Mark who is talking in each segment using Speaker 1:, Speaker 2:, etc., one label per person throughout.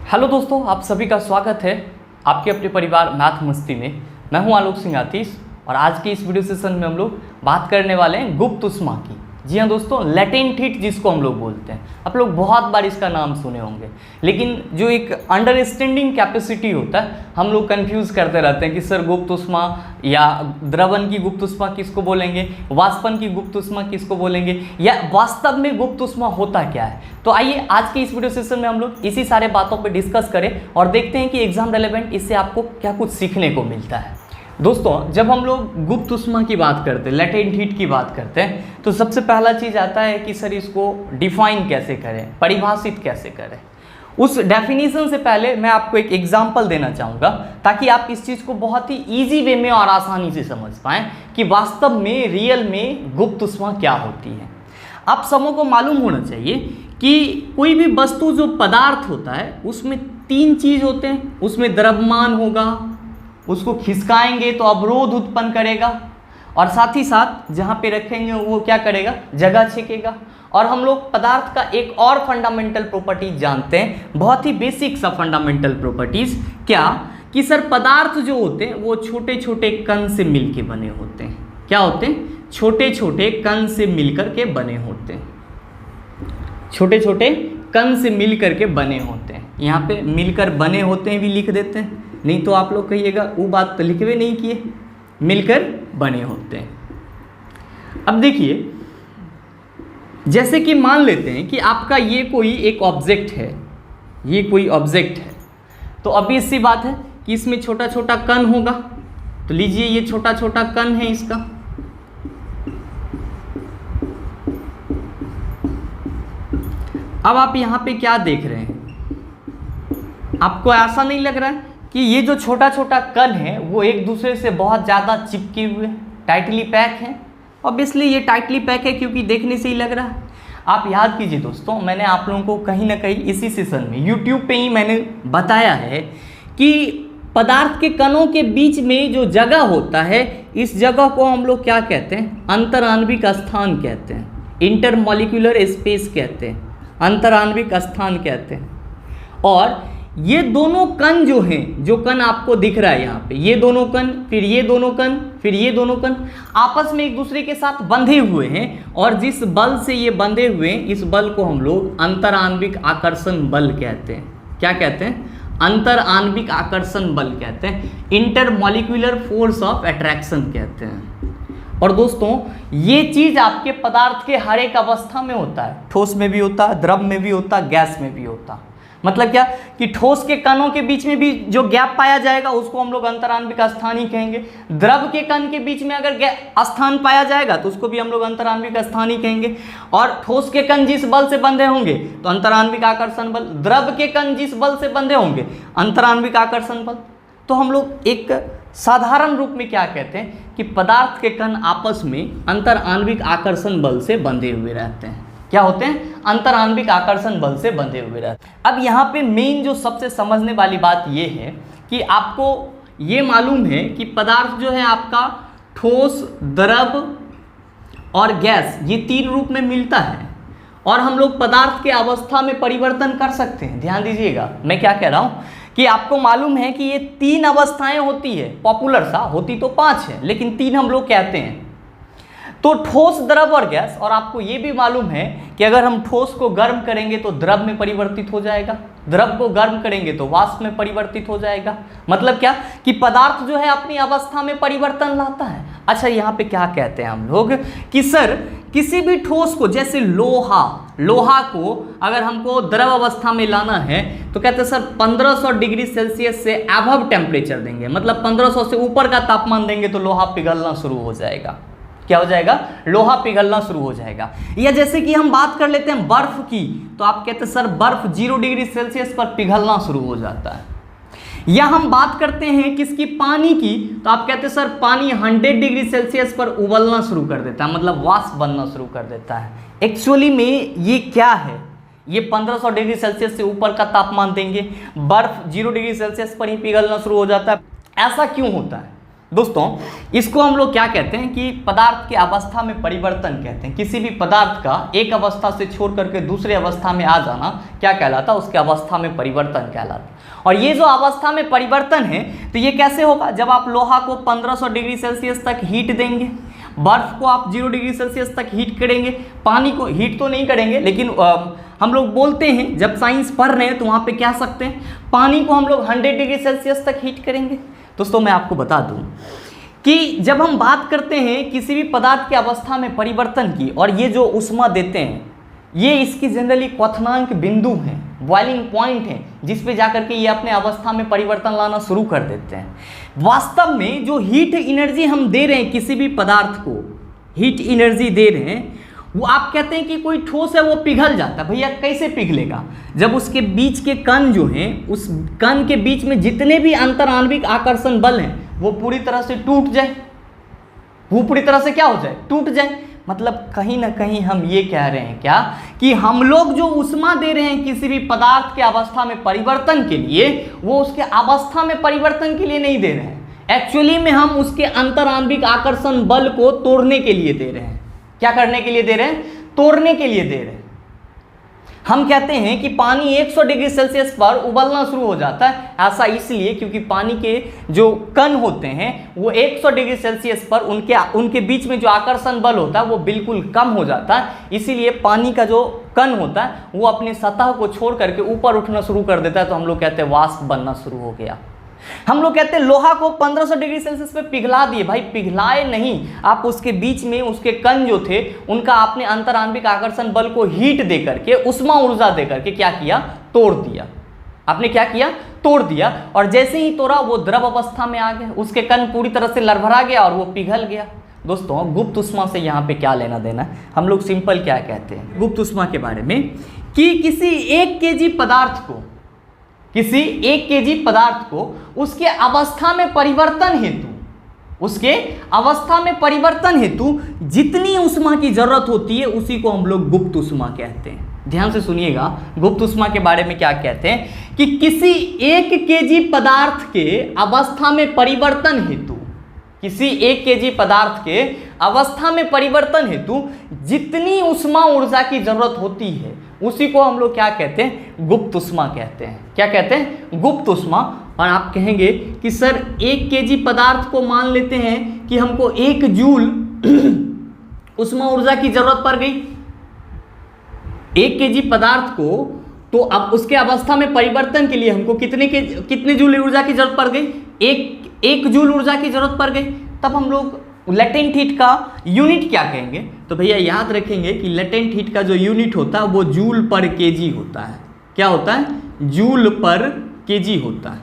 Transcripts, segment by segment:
Speaker 1: Hello दोस्तों, आप सभी का स्वागत है आपके अपने परिवार मैथ मस्ती में। मैं हूं आलोक सिंह आतिश और आज के इस वीडियो सेशन में हम लोग बात करने वाले हैं गुप्त ऊष्मा की। जी हाँ दोस्तों, लेटेंट हीट जिसको हम लोग बोलते हैं। आप लोग बहुत बार इसका नाम सुने होंगे, लेकिन जो एक अंडरस्टैंडिंग कैपेसिटी होता है, हम लोग कंफ्यूज करते रहते हैं कि सर गुप्त ऊष्मा या द्रवन की गुप्त ऊष्मा किसको बोलेंगे, वाष्पन की गुप्त ऊष्मा किसको बोलेंगे, या वास्तव में गुप्त ऊष्मा होता क्या है। तो आइए आज के इस वीडियो सेशन में हम लोग इसी सारे बातों पर डिस्कस करें और देखते हैं कि एग्जाम रेलेवेंट इससे आपको क्या कुछ सीखने को मिलता है। दोस्तों, जब हम लोग गुप्त ऊष्मा की बात करते हैं, लेटेंट हीट की बात करते हैं, तो सबसे पहला चीज़ आता है कि सर इसको डिफाइन कैसे करें, परिभाषित कैसे करें। उस डेफिनेशन से पहले मैं आपको एक एग्जांपल देना चाहूँगा ताकि आप इस चीज़ को बहुत ही ईजी वे में और आसानी से समझ पाएँ कि वास्तव में रियल में गुप्त ऊष्मा क्या होती है। आप सबों को मालूम होना चाहिए कि कोई भी वस्तु जो पदार्थ होता है उसमें तीन चीज़ होते हैं। उसमें द्रव्यमान होगा, उसको खिसकाएंगे तो अवरोध उत्पन्न करेगा, और साथ ही साथ जहाँ पे रखेंगे वो क्या करेगा, जगह छेकेगा। और हम लोग पदार्थ का एक और फंडामेंटल प्रॉपर्टीज जानते हैं, बहुत ही बेसिक सा फंडामेंटल प्रॉपर्टीज, क्या कि सर पदार्थ जो होते हैं वो छोटे छोटे कण से मिलके बने होते हैं। क्या होते हैं? छोटे छोटे कण से मिलकर के बने होते हैं। छोटे छोटे कण से मिलकर के बने होते हैं। यहाँ पे मिलकर बने होते हैं भी लिख देते हैं, नहीं तो आप लोग कहिएगा वो बात तो लिखवे नहीं किए, मिलकर बने होते हैं। अब देखिए, जैसे कि मान लेते हैं कि आपका ये कोई एक ऑब्जेक्ट है, ये कोई ऑब्जेक्ट है, तो अभी सी बात है कि इसमें छोटा छोटा कण होगा। तो लीजिए ये छोटा छोटा कण है इसका। अब आप यहाँ पे क्या देख रहे हैं? आपको ऐसा नहीं लग रहा है कि ये जो छोटा छोटा कण है वो एक दूसरे से बहुत ज़्यादा चिपके हुए, टाइटली पैक हैं? ऑब्वियसली ये टाइटली पैक है क्योंकि देखने से ही लग रहा है। आप याद कीजिए दोस्तों, मैंने आप लोगों को कहीं ना कहीं इसी सेशन में यूट्यूब पे ही मैंने बताया है कि पदार्थ के कणों के बीच में जो जगह होता है, इस जगह को हम लोग क्या कहते हैं? अंतराण्विक स्थान कहते हैं, इंटरमॉलिक्यूलर स्पेस कहते हैं, अंतराण्विक स्थान कहते हैं। और ये दोनों कण जो हैं, जो कण आपको दिख रहा है यहाँ पे, ये दोनों कण, फिर ये दोनों कण, फिर ये दोनों कण आपस में एक दूसरे के साथ बंधे हुए हैं, और जिस बल से ये बंधे हुए हैं, इस बल को हम लोग अंतराण्विक आकर्षण बल कहते हैं। क्या कहते हैं? अंतराण्विक आकर्षण बल कहते हैं, इंटरमॉलिक्यूलर फोर्स ऑफ अट्रैक्शन कहते हैं। और दोस्तों, ये चीज़ आपके पदार्थ के हर एक अवस्था में होता है। ठोस में भी होता है, द्रव में भी होता है, गैस में भी होता है। मतलब क्या कि ठोस के कणों के बीच में भी जो गैप पाया जाएगा उसको हम लोग अंतराण्विक स्थान ही कहेंगे। द्रव के कण के बीच में अगर स्थान पाया जाएगा तो उसको भी हम लोग अंतराण्विक स्थान ही कहेंगे। और ठोस के कण जिस बल से बंधे होंगे तो अंतराण्विक आकर्षण बल, द्रव के कण जिस बल से बंधे होंगे अंतराण्विक आकर्षण बल। तो हम लोग एक साधारण रूप में क्या कहते हैं कि पदार्थ के कण आपस में अंतराण्विक आकर्षण बल से बंधे हुए रहते हैं। क्या होते हैं? अंतराण्विक आकर्षण बल से बंधे हुए रहते हैं। अब यहाँ पे मेन जो सबसे समझने वाली बात ये है कि आपको ये मालूम है कि पदार्थ जो है आपका ठोस, द्रव और गैस, ये तीन रूप में मिलता है, और हम लोग पदार्थ के अवस्था में परिवर्तन कर सकते हैं। ध्यान दीजिएगा मैं क्या कह रहा हूँ कि आपको मालूम है कि ये तीन अवस्थाएं होती है। पॉपुलर सा होती तो 5 है, लेकिन 3 हम लोग कहते हैं। तो ठोस, द्रव और गैस। और आपको ये भी मालूम है कि अगर हम ठोस को गर्म करेंगे तो द्रव में परिवर्तित हो जाएगा, द्रव को गर्म करेंगे तो वाष्प में परिवर्तित हो जाएगा। मतलब क्या कि पदार्थ जो है अपनी अवस्था में परिवर्तन लाता है। अच्छा, यहाँ पे क्या कहते हैं हम लोग कि सर किसी भी ठोस को, जैसे लोहा को अगर हमको द्रव अवस्था में लाना है तो कहते हैं सर 1500 डिग्री सेल्सियस से अबव टेम्परेचर देंगे, मतलब 1500 से ऊपर का तापमान देंगे तो लोहा पिघलना शुरू हो जाएगा। क्या हो जाएगा? लोहा पिघलना शुरू हो जाएगा। या जैसे कि हम बात कर लेते हैं बर्फ की, तो आप कहते हैं सर बर्फ 0 डिग्री सेल्सियस पर पिघलना शुरू हो जाता है। या हम बात करते हैं किसकी? पानी की, तो आप कहते हैं सर पानी 100 डिग्री सेल्सियस पर उबलना शुरू कर देता है, मतलब वाष्प बनना शुरू कर देता है। एक्चुअली में ये क्या है? ये 1500 डिग्री सेल्सियस से ऊपर का तापमान देंगे, बर्फ 0 डिग्री सेल्सियस पर ही पिघलना शुरू हो जाता है। ऐसा क्यों होता है? दोस्तों इसको हम लोग क्या कहते हैं कि पदार्थ की अवस्था में परिवर्तन कहते हैं। किसी भी पदार्थ का एक अवस्था से छोड़ करके दूसरे अवस्था में आ जाना क्या कहलाता है, उसके अवस्था में परिवर्तन कहलाता। और ये जो अवस्था में परिवर्तन है तो ये कैसे होगा, जब आप लोहा को 1500 डिग्री सेल्सियस तक हीट देंगे, बर्फ को आप 0 डिग्री सेल्सियस तक हीट करेंगे, पानी को हीट तो नहीं करेंगे लेकिन हम लोग बोलते हैं जब साइंस पढ़ रहे हैं तो वहाँ पे क्या सकते हैं, पानी को हम लोग 100 डिग्री सेल्सियस तक हीट करेंगे। दोस्तों मैं आपको बता दूं कि जब हम बात करते हैं किसी भी पदार्थ की अवस्था में परिवर्तन की, और ये जो ऊष्मा देते हैं ये इसकी जनरली क्वथनांक बिंदु हैं, बॉइलिंग पॉइंट हैं, जिस पे जाकर के ये अपने अवस्था में परिवर्तन लाना शुरू कर देते हैं। वास्तव में जो हीट एनर्जी हम दे रहे हैं किसी भी पदार्थ को, हीट एनर्जी दे रहे हैं, वो आप कहते हैं कि कोई ठोस है वो पिघल जाता है। भैया कैसे पिघलेगा, जब उसके बीच के कण जो हैं, उस कण के बीच में जितने भी अंतराण्विक आकर्षण बल हैं वो पूरी तरह से टूट जाए, वो पूरी तरह से क्या हो जाए, टूट जाए। मतलब कहीं ना कहीं हम ये कह रहे हैं क्या कि हम लोग जो ऊष्मा दे रहे हैं किसी भी पदार्थ के अवस्था में परिवर्तन के लिए, वो उसके अवस्था में परिवर्तन के लिए नहीं दे रहे हैं, एक्चुअली में हम उसके अंतराण्विक आकर्षण बल को तोड़ने के लिए दे रहे हैं। क्या करने के लिए दे रहे हैं, तोड़ने के लिए दे रहे हैं। हम कहते हैं कि पानी 100 डिग्री सेल्सियस पर उबलना शुरू हो जाता है, ऐसा इसलिए क्योंकि पानी के जो कण होते हैं वो 100 डिग्री सेल्सियस पर उनके बीच में जो आकर्षण बल होता है वो बिल्कुल कम हो जाता है, इसीलिए पानी का जो कण होता है वो अपनी सतह को छोड़ करके ऊपर उठना शुरू कर देता है, तो हम लोग कहते हैं वाष्प बनना शुरू हो गया। हम लोग कहते हैं लोहा को 1500 डिग्री सेल्सियस पे पिघला दिए, भाई पिघलाए नहीं, आप उसके बीच में उसके कण जो थे उनका आपने अंतराण्विक आकर्षण बल को हीट दे करके, उष्मा ऊर्जा दे करके क्या किया, तोड़ दिया। आपने क्या किया, तोड़ दिया, और जैसे ही तोड़ा वो द्रव अवस्था में आ गया, उसके कण पूरी तरह से लरभरा गया और वो पिघल गया। दोस्तों गुप्त उष्मा से यहाँ पे क्या लेना देना है, हम लोग सिंपल क्या कहते हैं गुप्त उष्मा के बारे में कि किसी 1 kg पदार्थ को, किसी 1 kg पदार्थ को उसके अवस्था में परिवर्तन हेतु, उसके अवस्था में परिवर्तन हेतु जितनी उष्मा की जरूरत होती है उसी को हम लोग गुप्त उष्मा कहते हैं। ध्यान से सुनिएगा, गुप्त उष्मा के बारे में क्या कहते हैं कि किसी 1 kg पदार्थ के अवस्था में परिवर्तन हेतु, किसी 1 kg पदार्थ के अवस्था में परिवर्तन हेतु जितनी उष्मा ऊर्जा की जरूरत होती है उसी को हम लोग क्या कहते हैं, गुप्त उष्मा कहते हैं। क्या कहते हैं, गुप्त उष्मा। और आप कहेंगे कि सर 1 kg पदार्थ को मान लेते हैं कि हमको 1 जूल उष्मा ऊर्जा की जरूरत पड़ गई 1 kg पदार्थ को, तो अब उसके अवस्था में परिवर्तन के लिए हमको कितने जूल ऊर्जा की जरूरत पड़ गई, एक जूल ऊर्जा की जरूरत पड़ गई। तब हम लोग लेटेंट हीट का यूनिट क्या कहेंगे, तो भैया याद रखेंगे कि लेटेंट हीट का जो यूनिट होता है वो जूल पर केजी होता है। क्या होता है, जूल पर केजी होता है।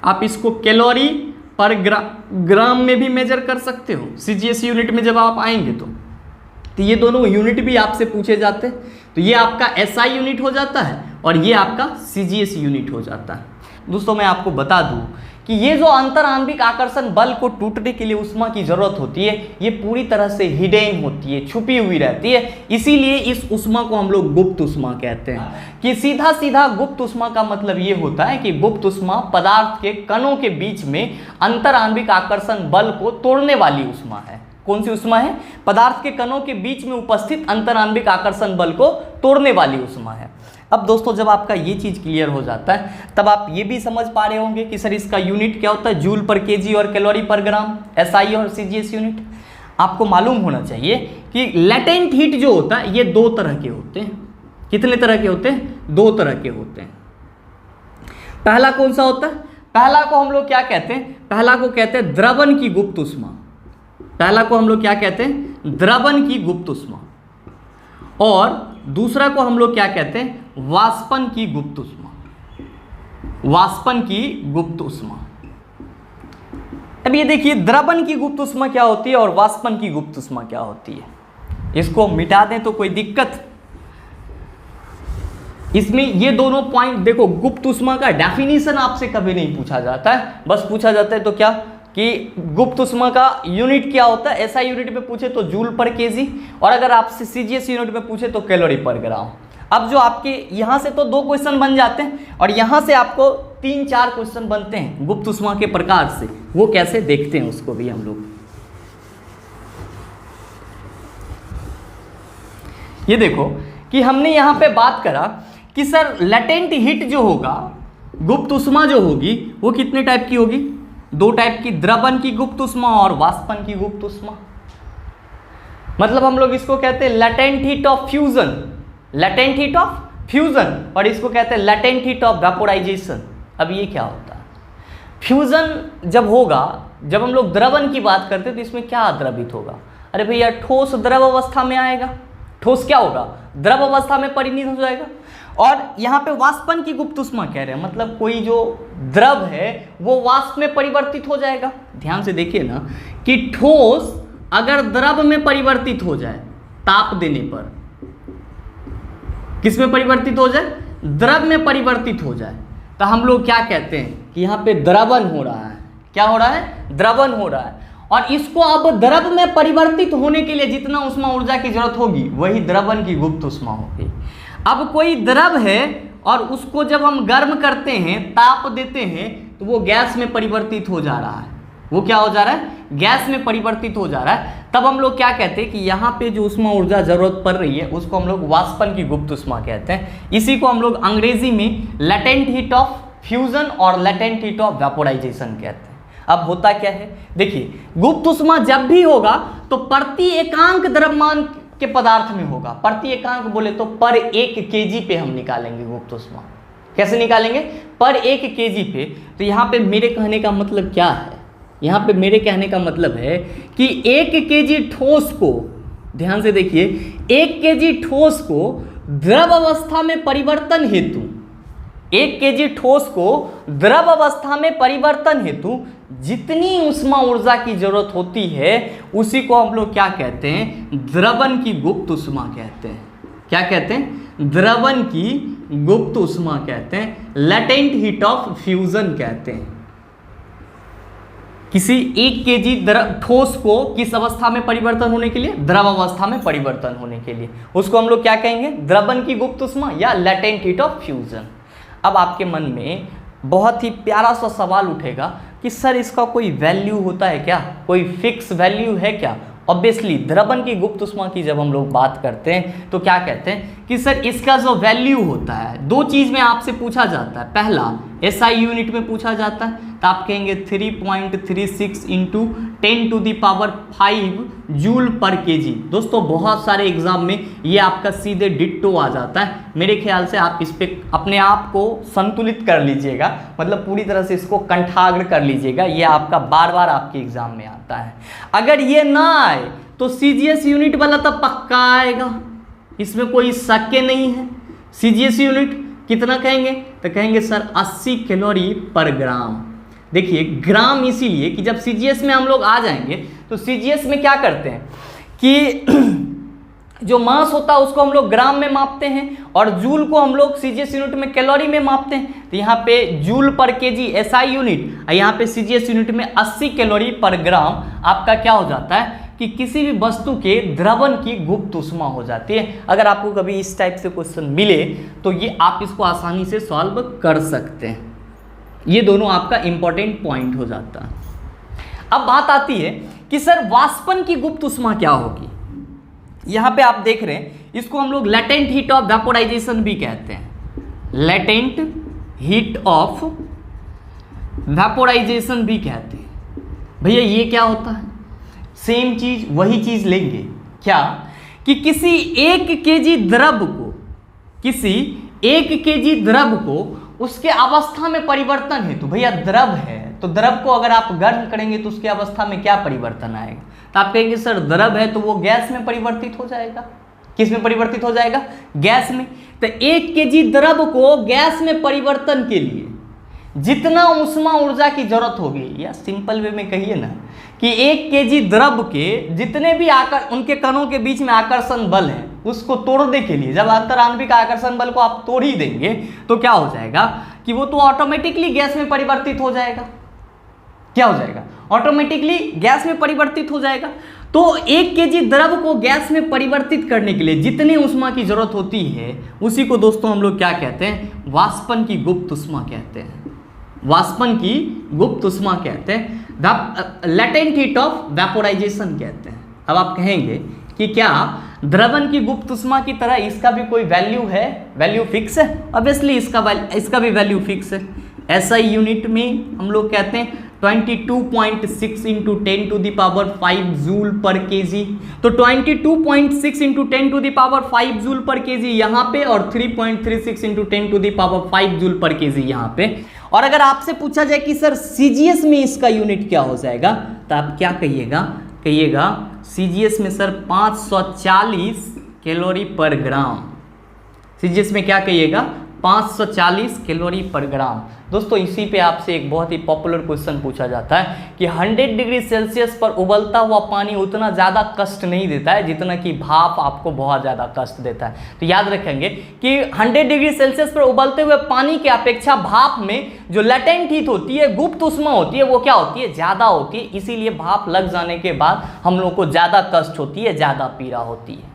Speaker 1: आप इसको कैलोरी पर ग्राम में भी मेजर कर सकते हो, सीजीएस यूनिट में जब आप आएंगे तो ये दोनों यूनिट भी आपसे पूछे जाते हैं। तो ये आपका एसआई यूनिट हो जाता है और ये आपका सीजीएस यूनिट हो जाता है। दोस्तों मैं आपको बता दूं कि ये जो अंतराण्विक आकर्षण बल को टूटने के लिए उष्मा की जरूरत होती है ये पूरी तरह से हिडन होती है, छुपी हुई रहती है, इसीलिए इस उष्मा को हम लोग गुप्त उष्मा कहते हैं। कि सीधा सीधा गुप्त उष्मा का मतलब ये होता है कि गुप्त उष्मा पदार्थ के कणों के बीच में अंतराण्विक आकर्षण बल को तोड़ने वाली उष्मा है। कौन सी उष्मा है, पदार्थ के कणों के बीच में उपस्थित अंतराण्विक आकर्षण बल को तोड़ने वाली उष्मा है। अब दोस्तों जब आपका ये चीज़ क्लियर हो जाता है तब आप ये भी समझ पा रहे होंगे कि सर इसका यूनिट क्या होता है, जूल पर केजी और कैलोरी पर ग्राम, एसआई और सीजीएस यूनिट। आपको मालूम होना चाहिए कि लेटेंट हीट जो होता है ये 2 तरह के होते हैं। कितने तरह के होते हैं, 2 तरह के होते हैं। पहला कौन सा होता है, पहला को हम लोग क्या कहते हैं, पहला को कहते हैं द्रवन की गुप्त उष्मा। पहला को हम लोग क्या कहते हैं, द्रवन की गुप्त उष्मा। और दूसरा को हम लोग क्या कहते हैं, वाष्पन की गुप्त उष्मा। वाष्पन की गुप्त उष्मा। अब ये देखिए द्रवन की गुप्त उष्मा क्या होती है और वाष्पन की गुप्त उष्मा क्या होती है। इसको मिटा दें तो कोई दिक्कत, इसमें ये दोनों पॉइंट देखो। गुप्त उष्मा का डेफिनेशन आपसे कभी नहीं पूछा जाता है, बस पूछा जाता है तो क्या कि गुप्त उष्मा का यूनिट क्या होता है। एसआई यूनिट में पूछे तो जूल पर केजी, और अगर आपसे सीजीएस यूनिट में पूछे तो कैलोरी पर ग्राम। अब जो आपके यहाँ से तो 2 क्वेश्चन बन जाते हैं और यहाँ से आपको 3-4 क्वेश्चन बनते हैं गुप्त ऊष्मा के प्रकार से, वो कैसे देखते हैं उसको भी हम लोग। ये देखो कि हमने यहाँ पे बात करा कि सर लेटेंट हीट जो होगा, गुप्त ऊष्मा जो होगी वो कितने टाइप की होगी? 2 टाइप की, द्रवन की गुप्त ऊष्मा और वाष्पन की गुप्त ऊष्मा। मतलब हम लोग इसको कहते हैं latent heat of fusion, latent heat of fusion, और इसको कहते हैं लेटेंट हीट ऑफ वेपोराइजेशन। अब ये क्या होता है? फ्यूजन जब होगा, जब हम लोग द्रवन की बात करते हैं तो इसमें क्या द्रवित होगा? अरे भैया ठोस द्रव अवस्था में आएगा। ठोस क्या होगा? द्रव अवस्था में परिणत हो जाएगा। और यहाँ पे वाष्पन की गुप्त ऊष्मा कह रहे हैं, मतलब कोई जो द्रव है वो वाष्प में परिवर्तित हो जाएगा। ध्यान से देखिए ना कि ठोस अगर द्रव में परिवर्तित हो जाए ताप देने पर, किस में परिवर्तित हो जाए? द्रव में परिवर्तित हो जाए, तो हम लोग क्या कहते हैं कि यहाँ पे द्रवन हो रहा है। क्या हो रहा है? द्रवन हो रहा है। और इसको अब द्रव में परिवर्तित होने के लिए जितना ऊष्मा ऊर्जा की जरूरत होगी वही द्रवन की गुप्त ऊष्मा होगी। अब कोई द्रव है और उसको जब हम गर्म करते हैं, ताप देते हैं, तो वो गैस में परिवर्तित हो जा रहा है। वो क्या हो जा रहा है? गैस में परिवर्तित हो जा रहा है। तब हम लोग क्या कहते हैं कि यहाँ पे जो ऊष्मा ऊर्जा जरूरत पड़ रही है उसको हम लोग वाष्पन की गुप्त ऊष्मा कहते हैं। इसी को हम लोग अंग्रेजी में लेटेंट हीट ऑफ फ्यूजन और लेटेंट हीट ऑफ वेपोराइजेशन कहते हैं। अब होता क्या है, देखिए गुप्त ऊष्मा जब भी होगा तो प्रति एकांक द्रव्यमान के पदार्थ में होगा। प्रति एकांक बोले तो पर 1 kg पे हम निकालेंगे गुप्त ऊष्मा। कैसे निकालेंगे? पर 1 kg पे। तो यहाँ पे मेरे कहने का मतलब क्या है? यहाँ पे मेरे कहने का मतलब है कि 1 kg ठोस को, ध्यान से देखिए, 1 kg ठोस को द्रव अवस्था में परिवर्तन हेतु, 1 kg ठोस को द्रव अवस्था में परिवर्तन हेतु जितनी ऊष्मा ऊर्जा की जरूरत होती है उसी को हम लोग क्या कहते हैं? द्रवन की गुप्त ऊष्मा कहते हैं। क्या कहते हैं? द्रवन की गुप्त ऊष्मा कहते हैं। लेटेंट हीट ऑफ फ्यूजन कहते हैं। किसी 1 kg ठोस को किस अवस्था में परिवर्तन होने के लिए? द्रव अवस्था में परिवर्तन होने के लिए उसको हम लोग क्या कहेंगे? द्रवन की गुप्त ऊष्मा या लेटेंट हीट ऑफ फ्यूजन। अब आपके मन में बहुत ही प्यारा सा सवाल उठेगा कि सर इसका कोई वैल्यू होता है क्या? कोई फिक्स वैल्यू है क्या? ऑब्वियसली द्रवन की गुप्त ऊष्मा की जब हम लोग बात करते हैं तो क्या कहते हैं कि सर इसका जो वैल्यू होता है, 2 चीज़ में आपसे पूछा जाता है। पहला SI यूनिट में पूछा जाता है, तो आप कहेंगे 3.36 इंटू 10⁵ जूल पर kg। दोस्तों बहुत सारे एग्जाम में ये आपका सीधे डिट्टो आ जाता है। मेरे ख्याल से आप इस पे अपने आप को संतुलित कर लीजिएगा, मतलब पूरी तरह से इसको कंठाग्र कर लीजिएगा। ये आपका बार बार आपके एग्जाम में आता है। अगर ये ना आए तो CGS यूनिट वाला तो पक्का आएगा, इसमें कोई शक नहीं है। CGS यूनिट कितना कहेंगे? तो कहेंगे सर 80 कैलोरी पर ग्राम। देखिए ग्राम इसीलिए कि जब CGS में हम लोग आ जाएंगे तो CGS में क्या करते हैं कि जो मास होता है उसको हम लोग ग्राम में मापते हैं और जूल को हम लोग CGS यूनिट में कैलोरी में मापते हैं। तो यहाँ पे जूल पर kg SI यूनिट, यहाँ पे CGS यूनिट में 80 कैलोरी पर ग्राम आपका क्या हो जाता है कि किसी भी वस्तु के द्रवन की गुप्त ऊष्मा हो जाती है। अगर आपको कभी इस टाइप से क्वेश्चन मिले तो ये आप इसको आसानी से सॉल्व कर सकते हैं। ये दोनों आपका इंपॉर्टेंट पॉइंट हो जाता है। अब बात आती है कि सर वाष्पन की गुप्त ऊष्मा क्या होगी? यहाँ पे आप देख रहे हैं, इसको हम लोग लेटेंट हीट ऑफ वेपोराइजेशन भी कहते हैं। लेटेंट हीट ऑफ वेपोराइजेशन भी कहते हैं। भैया ये क्या होता है? सेम चीज, वही चीज लेंगे क्या कि किसी 1 kg द्रव को, किसी 1 kg द्रव को उसके अवस्था में परिवर्तन है। तो भैया द्रव है तो द्रव को अगर आप गर्म करेंगे तो उसके अवस्था में क्या परिवर्तन आएगा? तो आप कहेंगे सर द्रव है तो वो गैस में परिवर्तित हो जाएगा। किस में परिवर्तित हो जाएगा? गैस में। तो 1 kg द्रव को गैस में परिवर्तन के लिए जितना ऊष्मा ऊर्जा की जरूरत होगी, या सिंपल वे में कहिए ना कि 1 kg द्रव के जितने भी उनके कणों के बीच में आकर्षण बल है उसको तोड़ने के लिए, जब अंतराण्विक आकर्षण बल को आप तोड़ ही देंगे तो क्या हो जाएगा कि वो तो ऑटोमेटिकली गैस में परिवर्तित हो जाएगा। क्या हो जाएगा? ऑटोमेटिकली गैस में परिवर्तित हो जाएगा। तो 1 kg द्रव को गैस में परिवर्तित करने के लिए जितनी ऊष्मा की जरूरत होती है उसी को दोस्तों हम लोग क्या कहते हैं? वाष्पन की गुप्त ऊष्मा कहते हैं। वाष्पन की गुप्त उष्मा कहते हैं, लेटेंट हीट ऑफ वेपोराइजेशन कहते हैं। अब आप कहेंगे कि क्या द्रवण की गुप्त उष्मा की तरह इसका भी कोई वैल्यू है, वैल्यू फिक्स है? ऑब्वियसली इसका भी वैल्यू फिक्स है। SI यूनिट में हम लोग कहते हैं 22.6 into 10 to the power 5 joule per KG. तो 22.6 into 10 to the power 5 joule per KG यहाँ पे, और 3.36 into 10 to the power 5 joule per KG यहाँ पे। और अगर आपसे पूछा जाए कि सर CGS में इसका यूनिट क्या हो जाएगा, तो आप क्या कहिएगा CGS में सर 540 कैलोरी पर ग्राम। CGS में क्या कहिएगा? 540 कैलोरी पर ग्राम। दोस्तों इसी पे आपसे एक बहुत ही पॉपुलर क्वेश्चन पूछा जाता है कि 100 डिग्री सेल्सियस पर उबलता हुआ पानी उतना ज़्यादा कष्ट नहीं देता है जितना कि भाप आपको बहुत ज़्यादा कष्ट देता है। तो याद रखेंगे कि 100 डिग्री सेल्सियस पर उबलते हुए पानी की अपेक्षा भाप में जो लेटेंट हीट होती है, गुप्त उष्मा होती है, वो क्या होती है? ज़्यादा होती है। इसीलिए भाप लग जाने के बाद हम लोग को ज़्यादा कष्ट होती है, ज़्यादा पीड़ा होती है।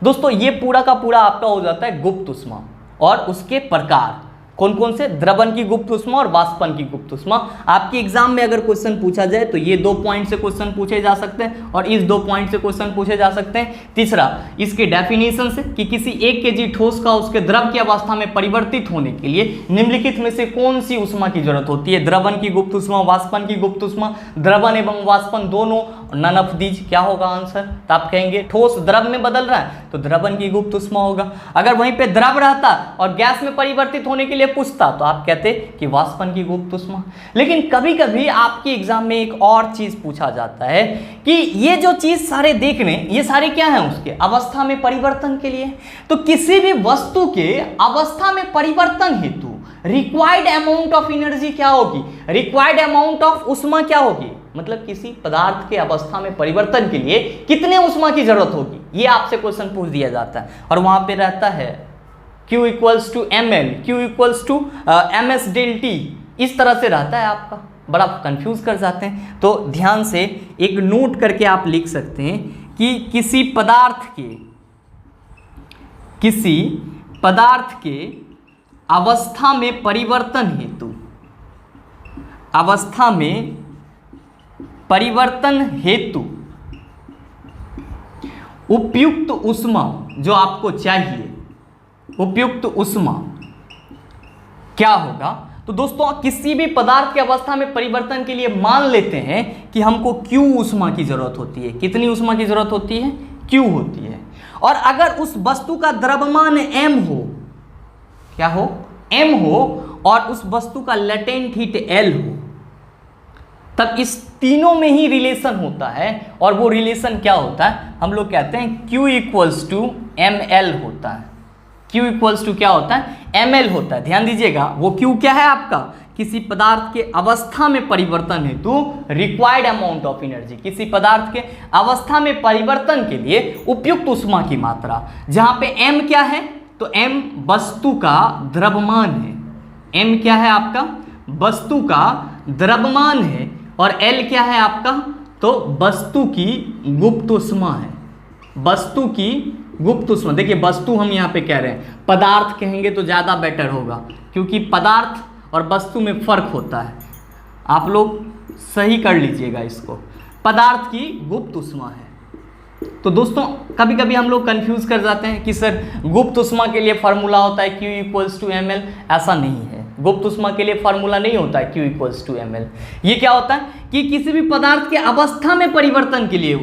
Speaker 1: दोस्तों ये पूरा का पूरा आपका हो जाता है गुप्त उष्मा। और उसके प्रकार कौन कौन से? द्रवण की गुप्त उष्मा और वाष्पन की गुप्त उष्मा। आपके एग्जाम में अगर क्वेश्चन पूछा जाए तो ये 2 पॉइंट से क्वेश्चन पूछे जा सकते हैं और इस 2 पॉइंट से क्वेश्चन पूछे जा सकते हैं। तीसरा इसके डेफिनेशन से कि किसी 1 kg ठोस का उसके द्रव की अवस्था में परिवर्तित होने के लिए निम्नलिखित में से कौन सी उष्मा की जरूरत होती है? द्रवण की गुप्त उष्मा, वाष्पन की गुप्त उष्मा, द्रवण एवं वाष्पन दोनों, नन ऑफ दीज। क्या होगा आंसर? तो आप कहेंगे ठोस द्रव में बदल रहा है तो द्रवण की गुप्त उष्मा होगा। अगर वहीं पे द्रव रहता और गैस में परिवर्तित होने के लिए पूछता तो आप कहते कि वाष्पन की गुप्त उष्मा। लेकिन कभी कभी आपके एग्जाम में एक और चीज पूछा जाता है कि ये जो चीज सारे देख रहे हैं ये सारे क्या है? उसके अवस्था में परिवर्तन के लिए। तो किसी भी वस्तु के अवस्था में परिवर्तन हेतु रिक्वायर्ड अमाउंट ऑफ एनर्जी क्या होगी? रिक्वायर्ड अमाउंट ऑफ उष्मा क्या होगी? मतलब किसी पदार्थ के अवस्था में परिवर्तन के लिए कितने उष्मा की जरूरत होगी, ये आपसे क्वेश्चन पूछ दिया जाता है। और वहां पे रहता है Q equals to ml, Q equals to ms del T, इस तरह से रहता है आपका। बड़ा कंफ्यूज कर जाते हैं। तो ध्यान से एक नोट करके आप लिख सकते हैं कि किसी पदार्थ के अवस्था में परिवर्तन हेतु उपयुक्त उष्मा जो आपको चाहिए, उपयुक्त उष्मा क्या होगा? तो दोस्तों किसी भी पदार्थ की अवस्था में परिवर्तन के लिए मान लेते हैं कि हमको Q उष्मा की जरूरत होती है। कितनी उष्मा की जरूरत होती है? Q होती है। और अगर उस वस्तु का द्रव्यमान m हो, क्या हो? m हो, और उस वस्तु का लेटेंट हीट L हो, तब इस तीनों में ही रिलेशन होता है। और वो रिलेशन क्या होता है? हम लोग कहते हैं Q इक्वल्स टू ml होता है। Q इक्वल्स टू क्या होता है? ml होता है। ध्यान दीजिएगा, वो Q क्या है आपका? किसी पदार्थ के अवस्था में परिवर्तन हेतु रिक्वायर्ड अमाउंट ऑफ एनर्जी, किसी पदार्थ के अवस्था में परिवर्तन के लिए उपयुक्त उष्मा की मात्रा। जहां पे m क्या है? तो m वस्तु का द्रव्यमान है। m क्या है आपका? वस्तु का द्रव्यमान है। और L क्या है आपका? तो वस्तु की गुप्त उष्मा है। वस्तु की गुप्त उष्मा। देखिए वस्तु हम यहाँ पे कह रहे हैं, पदार्थ कहेंगे तो ज़्यादा बेटर होगा क्योंकि पदार्थ और वस्तु में फर्क होता है। आप लोग सही कर लीजिएगा इसको। पदार्थ की गुप्त उष्मा है। तो दोस्तों कभी कभी हम लोग कंफ्यूज कर जाते हैं कि सर गुप्त उष्मा के लिए फार्मूला होता है Q इक्वल्स टू ml। ऐसा नहीं है, गुप्त उष्मा के लिए फार्मूला नहीं होता है Q इक्वल्स टू ml। ये क्या होता है कि किसी भी पदार्थ के अवस्था में परिवर्तन के लिए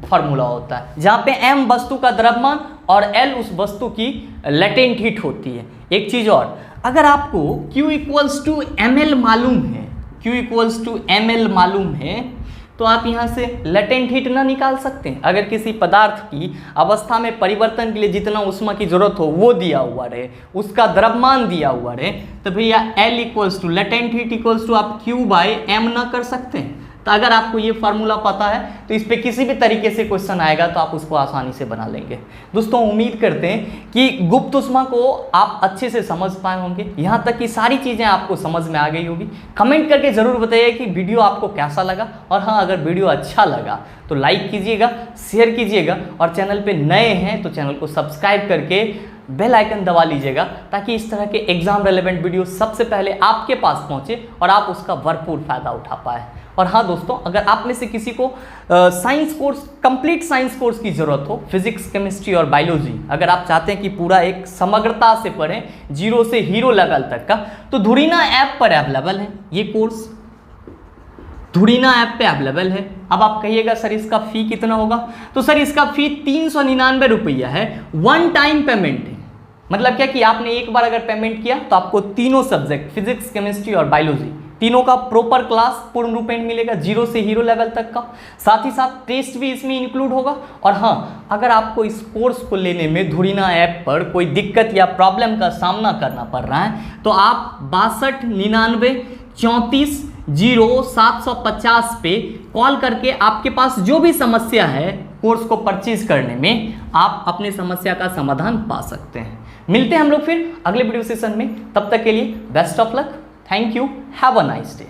Speaker 1: फार्मूला होता है, जहाँ पे m वस्तु का द्रव्यमान और L उस वस्तु की लेटेंट हीट होती है। एक चीज और, अगर आपको Q इक्वल्स टू ml मालूम है, Q इक्वल्स टू ml मालूम है, तो आप यहाँ से लेटेंट हीट ना निकाल सकते हैं। अगर किसी पदार्थ की अवस्था में परिवर्तन के लिए जितना उष्मा की जरूरत हो वो दिया हुआ रहे, उसका द्रव्यमान दिया हुआ रहे, तो भैया L equals to latent heat equals to आप Q बाय m ना कर सकते हैं। तो अगर आपको ये फार्मूला पता है तो इस पे किसी भी तरीके से क्वेश्चन आएगा तो आप उसको आसानी से बना लेंगे। दोस्तों उम्मीद करते हैं कि गुप्त उष्मा को आप अच्छे से समझ पाए होंगे, यहाँ तक कि सारी चीज़ें आपको समझ में आ गई होगी। कमेंट करके ज़रूर बताइए कि वीडियो आपको कैसा लगा, और हाँ अगर वीडियो अच्छा लगा तो लाइक कीजिएगा, शेयर कीजिएगा, और चैनल पर नए हैं तो चैनल को सब्सक्राइब करके बेल आइकन दबा लीजिएगा ताकि इस तरह के एग्जाम रेलेवेंट वीडियो सबसे पहले आपके पास पहुंचे और आप उसका भरपूर फायदा उठा पाए। और हाँ दोस्तों, अगर आप में से किसी को science course, complete science course की ज़रूरत हो, फिजिक्स, केमिस्ट्री और बायोलॉजी, अगर आप चाहते हैं कि पूरा एक समग्रता से पढ़ें, जीरो से हीरो लेवल तक का, तो धुरीना ऐप पर अवेलेबल है ये कोर्स। धुरीना ऐप पे अवेलेबल है। अब आप कहिएगा सर इसका फ़ी कितना होगा, तो सर इसका फ़ी 399 रुपया है, वन टाइम पेमेंट है। मतलब क्या कि आपने एक बार अगर पेमेंट किया तो आपको तीनों सब्जेक्ट, फिजिक्स, केमिस्ट्री और बायोलॉजी, तीनों का प्रॉपर क्लास पूर्ण रूपेण मिलेगा, जीरो से हीरो लेवल तक का। साथ ही साथ टेस्ट भी इसमें इंक्लूड होगा। और हाँ, अगर आपको इस कोर्स को लेने में धुरीना ऐप पर कोई दिक्कत या प्रॉब्लम का सामना करना पड़ रहा है तो आप 6299 34 0750 पे कॉल करके आपके पास जो भी समस्या है कोर्स को परचेज करने में, आप अपने समस्या का समाधान पा सकते हैं। मिलते हैं हम लोग फिर अगले वीडियो सेशन में, तब तक के लिए best of luck, thank you, have a nice day.